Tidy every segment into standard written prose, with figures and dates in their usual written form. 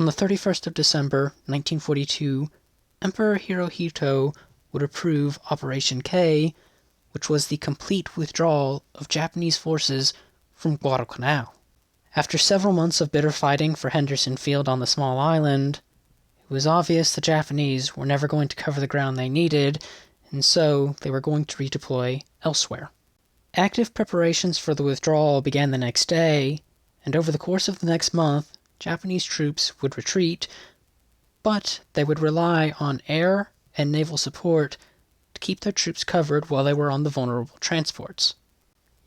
On the 31st of December, 1942, Emperor Hirohito would approve Operation K, which was the complete withdrawal of Japanese forces from Guadalcanal. After several months of bitter fighting for Henderson Field on the small island, it was obvious the Japanese were never going to cover the ground they needed, and so they were going to redeploy elsewhere. Active preparations for the withdrawal began the next day, and over the course of the next month, Japanese troops would retreat, but they would rely on air and naval support to keep their troops covered while they were on the vulnerable transports.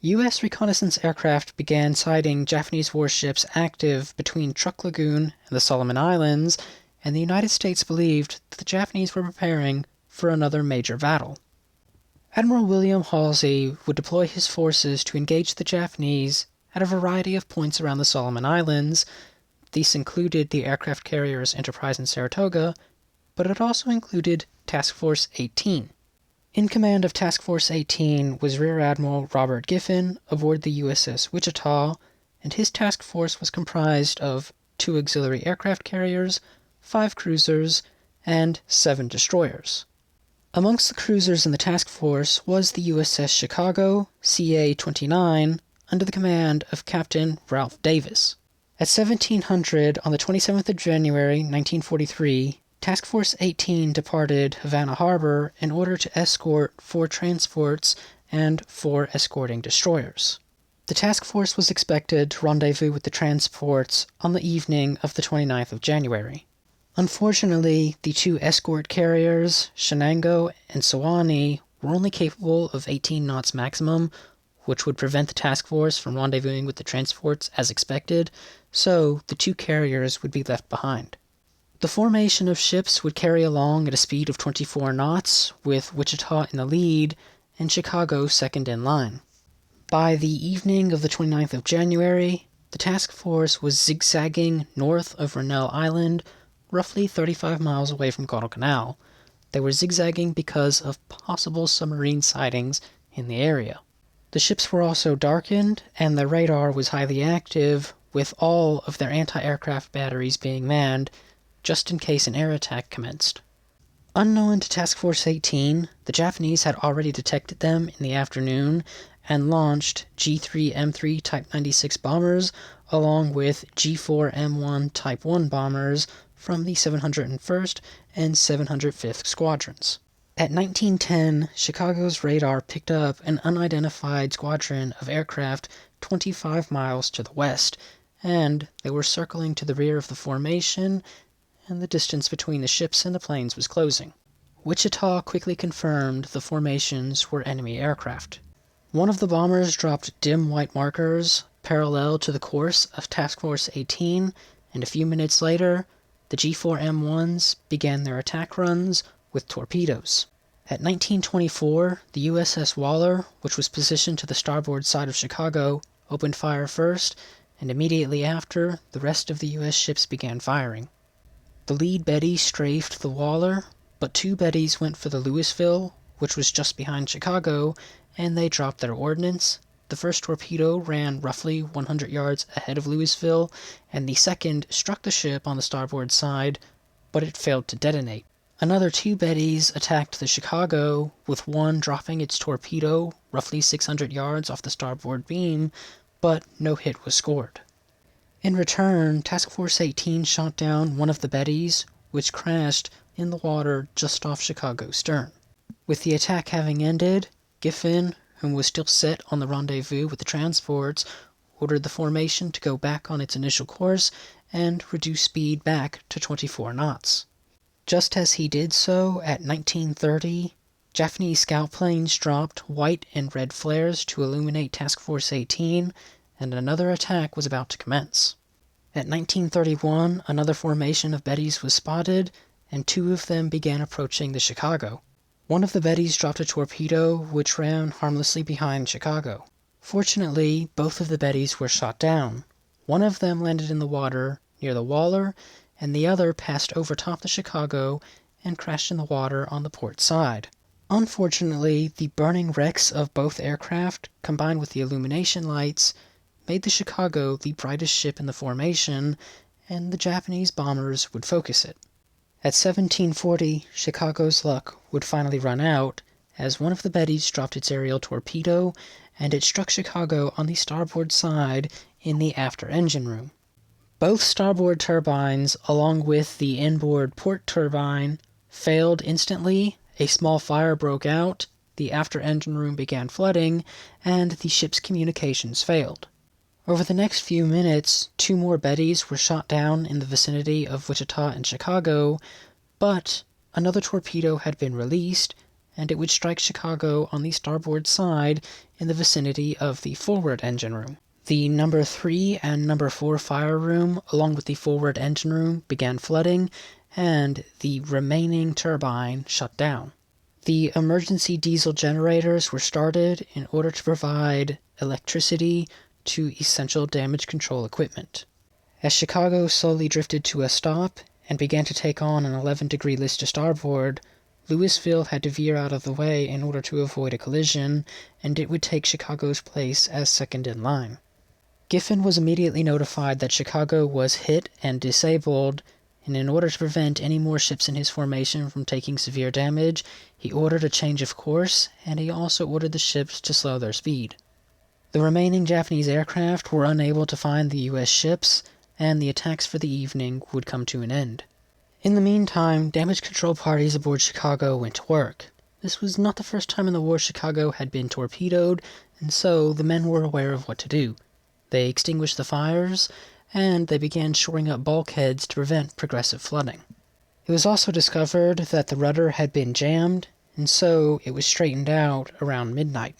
U.S. reconnaissance aircraft began sighting Japanese warships active between Truk Lagoon and the Solomon Islands, and the United States believed that the Japanese were preparing for another major battle. Admiral William Halsey would deploy his forces to engage the Japanese at a variety of points around the Solomon Islands. These included the aircraft carriers Enterprise and Saratoga, but it also included Task Force 18. In command of Task Force 18 was Rear Admiral Robert Giffen aboard the USS Wichita, and his task force was comprised of 2 auxiliary aircraft carriers, 5 cruisers, and 7 destroyers. Amongst the cruisers in the task force was the USS Chicago, CA-29, under the command of Captain Ralph Davis. At 1700 on the 27th of January, 1943, Task Force 18 departed Havana Harbor in order to escort 4 transports and 4 escorting destroyers. The task force was expected to rendezvous with the transports on the evening of the 29th of January. Unfortunately, the 2 escort carriers, Shenango and Sewanee, were only capable of 18 knots maximum, which would prevent the task force from rendezvousing with the transports as expected, so the 2 carriers would be left behind. The formation of ships would carry along at a speed of 24 knots, with Wichita in the lead and Chicago second in line. By the evening of the 29th of January, the task force was zigzagging north of Rennell Island, roughly 35 miles away from Guadalcanal. They were zigzagging because of possible submarine sightings in the area. The ships were also darkened, and their radar was highly active, with all of their anti-aircraft batteries being manned, just in case an air attack commenced. Unknown to Task Force 18, the Japanese had already detected them in the afternoon and launched G3M3 Type 96 bombers along with G4M1 Type 1 bombers from the 701st and 705th Squadrons. At 1910, Chicago's radar picked up an unidentified squadron of aircraft 25 miles to the west, and they were circling to the rear of the formation, and the distance between the ships and the planes was closing. Wichita quickly confirmed the formations were enemy aircraft. One of the bombers dropped dim white markers parallel to the course of Task Force 18, and a few minutes later, the G4M1s began their attack runs with torpedoes. At 1924, the USS Waller, which was positioned to the starboard side of Chicago, opened fire first, and immediately after, the rest of the U.S. ships began firing. The lead Betty strafed the Waller, but 2 Bettys went for the Louisville, which was just behind Chicago, and they dropped their ordnance. The first torpedo ran roughly 100 yards ahead of Louisville, and the second struck the ship on the starboard side, but it failed to detonate. Another 2 Bettys attacked the Chicago, with one dropping its torpedo roughly 600 yards off the starboard beam, but no hit was scored. In return, Task Force 18 shot down one of the Bettys, which crashed in the water just off Chicago's stern. With the attack having ended, Giffen, whom was still set on the rendezvous with the transports, ordered the formation to go back on its initial course and reduce speed back to 24 knots. Just as he did so, at 1930, Japanese scout planes dropped white and red flares to illuminate Task Force 18, and another attack was about to commence. At 1931, another formation of Bettys was spotted, and 2 of them began approaching the Chicago. One of the Bettys dropped a torpedo, which ran harmlessly behind Chicago. Fortunately, both of the Bettys were shot down. One of them landed in the water near the Waller, and the other passed over top the Chicago and crashed in the water on the port side. Unfortunately, the burning wrecks of both aircraft, combined with the illumination lights, made the Chicago the brightest ship in the formation, and the Japanese bombers would focus it. At 1740, Chicago's luck would finally run out, as one of the Bettys dropped its aerial torpedo, and it struck Chicago on the starboard side in the after engine room. Both starboard turbines, along with the inboard port turbine, failed instantly. A small fire broke out, the after engine room began flooding, and the ship's communications failed. Over the next few minutes, 2 more Bettys were shot down in the vicinity of Wichita and Chicago, but another torpedo had been released, and it would strike Chicago on the starboard side in the vicinity of the forward engine room. The number 3 and number 4 fire room, along with the forward engine room, began flooding, and the remaining turbine shut down. The emergency diesel generators were started in order to provide electricity to essential damage control equipment. As Chicago slowly drifted to a stop and began to take on an 11-degree list to starboard, Louisville had to veer out of the way in order to avoid a collision, and it would take Chicago's place as second in line. Giffen was immediately notified that Chicago was hit and disabled, and in order to prevent any more ships in his formation from taking severe damage, he ordered a change of course, and he also ordered the ships to slow their speed. The remaining Japanese aircraft were unable to find the U.S. ships, and the attacks for the evening would come to an end. In the meantime, damage control parties aboard Chicago went to work. This was not the first time in the war Chicago had been torpedoed, and so the men were aware of what to do. They extinguished the fires, and they began shoring up bulkheads to prevent progressive flooding. It was also discovered that the rudder had been jammed, and so it was straightened out around midnight.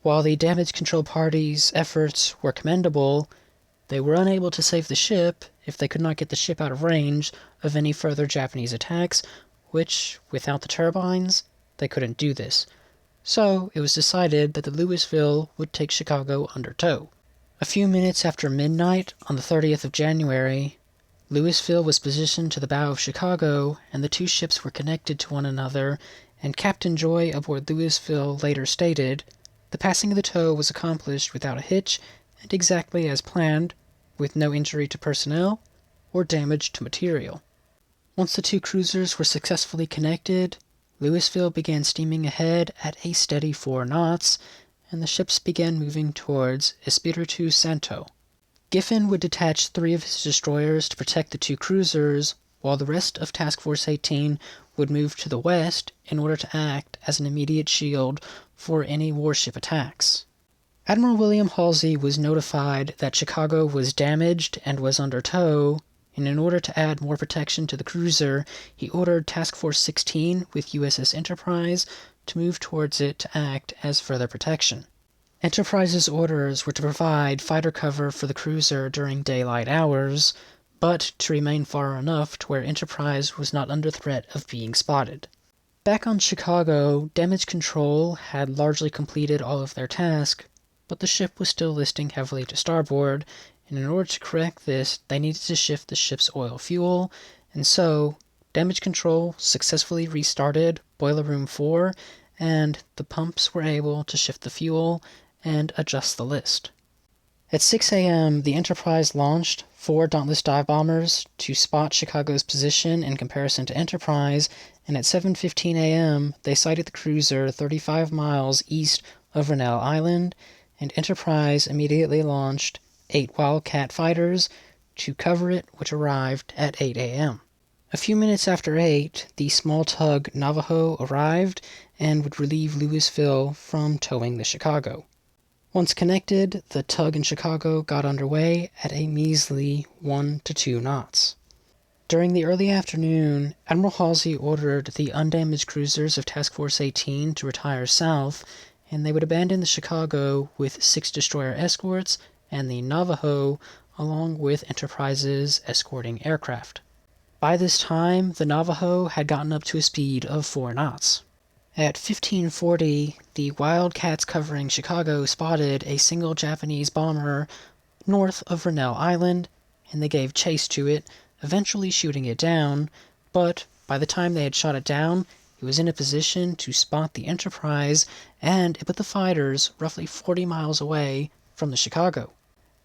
While the damage control party's efforts were commendable, they were unable to save the ship if they could not get the ship out of range of any further Japanese attacks, which, without the turbines, they couldn't do this. So it was decided that the Louisville would take Chicago under tow. A few minutes after midnight on the 30th of January, Louisville was positioned to the bow of Chicago, and the 2 ships were connected to one another, and Captain Joy aboard Louisville later stated, "The passing of the tow was accomplished without a hitch and exactly as planned, with no injury to personnel or damage to material." Once the 2 cruisers were successfully connected, Louisville began steaming ahead at a steady 4 knots, and the ships began moving towards Espiritu Santo. Giffen would detach 3 of his destroyers to protect the 2 cruisers, while the rest of Task Force 18 would move to the west in order to act as an immediate shield for any warship attacks. Admiral William Halsey was notified that Chicago was damaged and was under tow, and in order to add more protection to the cruiser, he ordered Task Force 16 with USS Enterprise to move towards it to act as further protection. Enterprise's orders were to provide fighter cover for the cruiser during daylight hours, but to remain far enough to where Enterprise was not under threat of being spotted. Back on Chicago, damage control had largely completed all of their task, but the ship was still listing heavily to starboard, and in order to correct this, they needed to shift the ship's oil fuel, and so damage control successfully restarted Boiler Room 4, and the pumps were able to shift the fuel and adjust the list. At 6 a.m., the Enterprise launched 4 Dauntless dive bombers to spot Chicago's position in comparison to Enterprise, and at 7:15 a.m., they sighted the cruiser 35 miles east of Rennell Island, and Enterprise immediately launched 8 Wildcat fighters to cover it, which arrived at 8 a.m. A few minutes after 8, the small tug Navajo arrived and would relieve Louisville from towing the Chicago. Once connected, the tug in Chicago got underway at a measly 1 to 2 knots. During the early afternoon, Admiral Halsey ordered the undamaged cruisers of Task Force 18 to retire south, and they would abandon the Chicago with 6 destroyer escorts and the Navajo along with Enterprise's escorting aircraft. By this time, the Navajo had gotten up to a speed of 4 knots. At 15:40, the Wildcats covering Chicago spotted a single Japanese bomber north of Rennell Island, and they gave chase to it, eventually shooting it down, but by the time they had shot it down, it was in a position to spot the Enterprise, and it put the fighters roughly 40 miles away from the Chicago.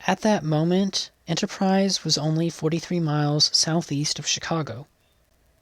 At that moment, Enterprise was only 43 miles southeast of Chicago.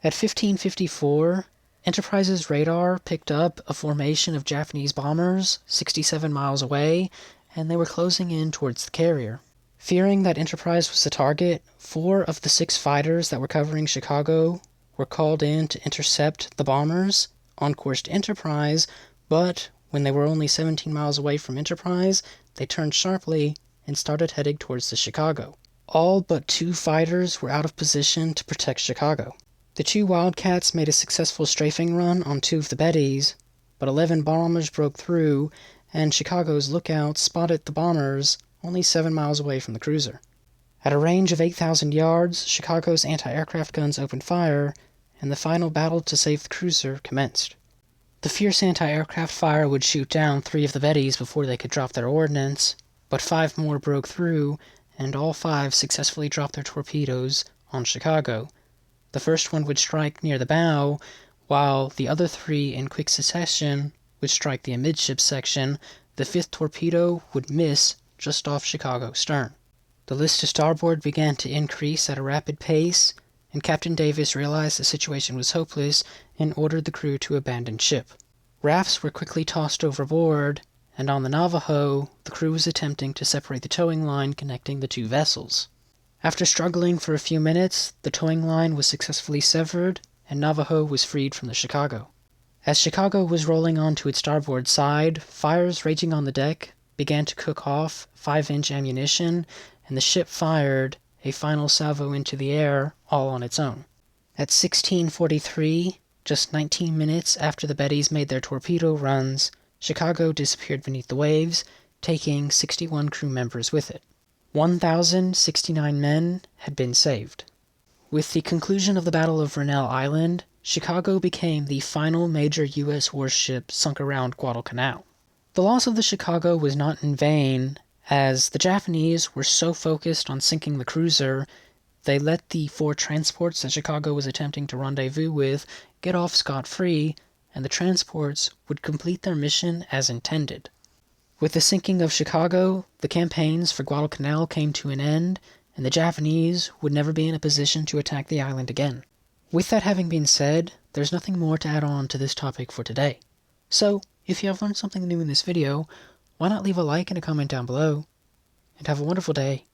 At 15:54, Enterprise's radar picked up a formation of Japanese bombers 67 miles away, and they were closing in towards the carrier. Fearing that Enterprise was the target, 4 of the 6 fighters that were covering Chicago were called in to intercept the bombers on course to Enterprise, but when they were only 17 miles away from Enterprise, they turned sharply and started heading towards the Chicago. All but 2 fighters were out of position to protect Chicago. The 2 Wildcats made a successful strafing run on 2 of the Bettys, but 11 bombers broke through, and Chicago's lookout spotted the bombers only 7 miles away from the cruiser. At a range of 8,000 yards, Chicago's anti-aircraft guns opened fire, and the final battle to save the cruiser commenced. The fierce anti-aircraft fire would shoot down 3 of the Bettys before they could drop their ordnance, but 5 more broke through, and all 5 successfully dropped their torpedoes on Chicago. The first one would strike near the bow, while the other 3 in quick succession would strike the amidships section. The 5th torpedo would miss just off Chicago's stern. The list to starboard began to increase at a rapid pace, and Captain Davis realized the situation was hopeless and ordered the crew to abandon ship. Rafts were quickly tossed overboard, and on the Navajo, the crew was attempting to separate the towing line connecting the 2 vessels. After struggling for a few minutes, the towing line was successfully severed, and Navajo was freed from the Chicago. As Chicago was rolling onto its starboard side, fires raging on the deck began to cook off 5-inch ammunition, and the ship fired a final salvo into the air all on its own. At 16:43, just 19 minutes after the Bettys made their torpedo runs, Chicago disappeared beneath the waves, taking 61 crew members with it. 1,069 men had been saved. With the conclusion of the Battle of Grinnell Island, Chicago became the final major U.S. warship sunk around Guadalcanal. The loss of the Chicago was not in vain, as the Japanese were so focused on sinking the cruiser, they let the 4 transports that Chicago was attempting to rendezvous with get off scot-free, and the transports would complete their mission as intended. With the sinking of Chicago, the campaigns for Guadalcanal came to an end, and the Japanese would never be in a position to attack the island again. With that having been said, there's nothing more to add on to this topic for today. So, if you have learned something new in this video, why not leave a like and a comment down below, and have a wonderful day.